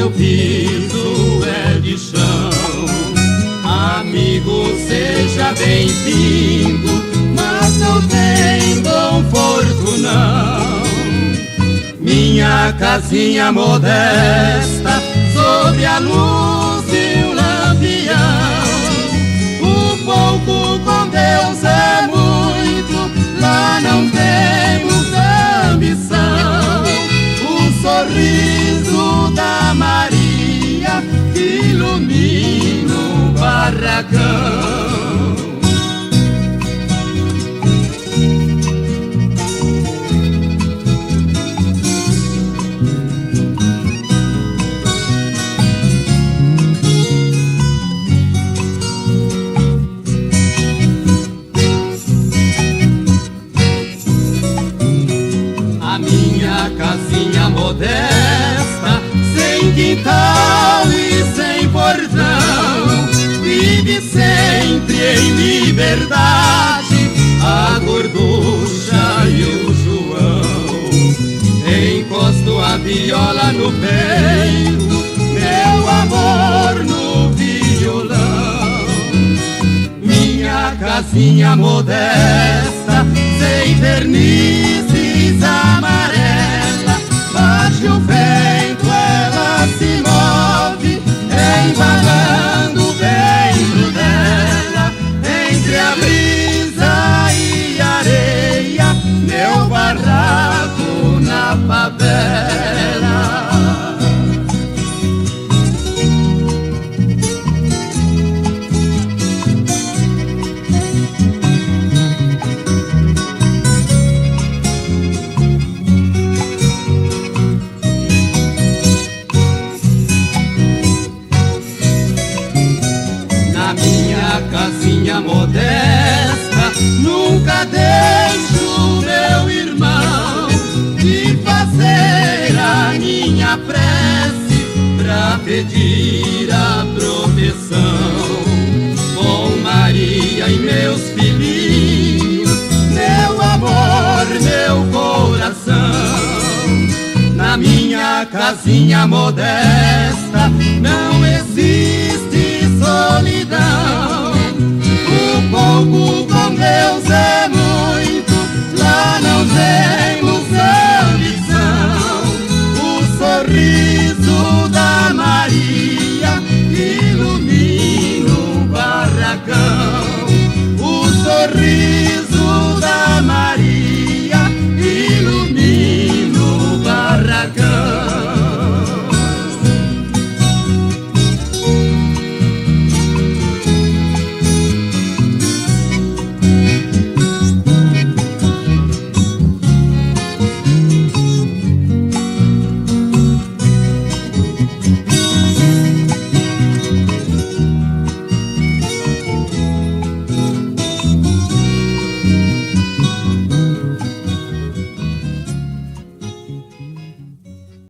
meu piso é de chão. Amigo, seja bem-vindo, mas não tem conforto não. Minha casinha modesta, sob a luz de um lampião. O pouco com Deus é muito, lá não temos ambição. O sorriso da Maria ilumina o barracão. Casinha modesta, sem quintal e sem portão, vive sempre em liberdade a gorducha e o João. Encosto a viola no peito, meu amor no violão. Minha casinha modesta, sem vernizes amarela, bate o vento, ela se move, embalando dentro dela. Entre a brisa e a areia, meu barraco na favela. Casinha modesta, nunca deixo meu irmão de fazer a minha prece pra pedir a proteção. Com Maria e meus filhinhos, meu amor, meu coração. Na minha casinha modesta não existe solidão. O pouco com Deus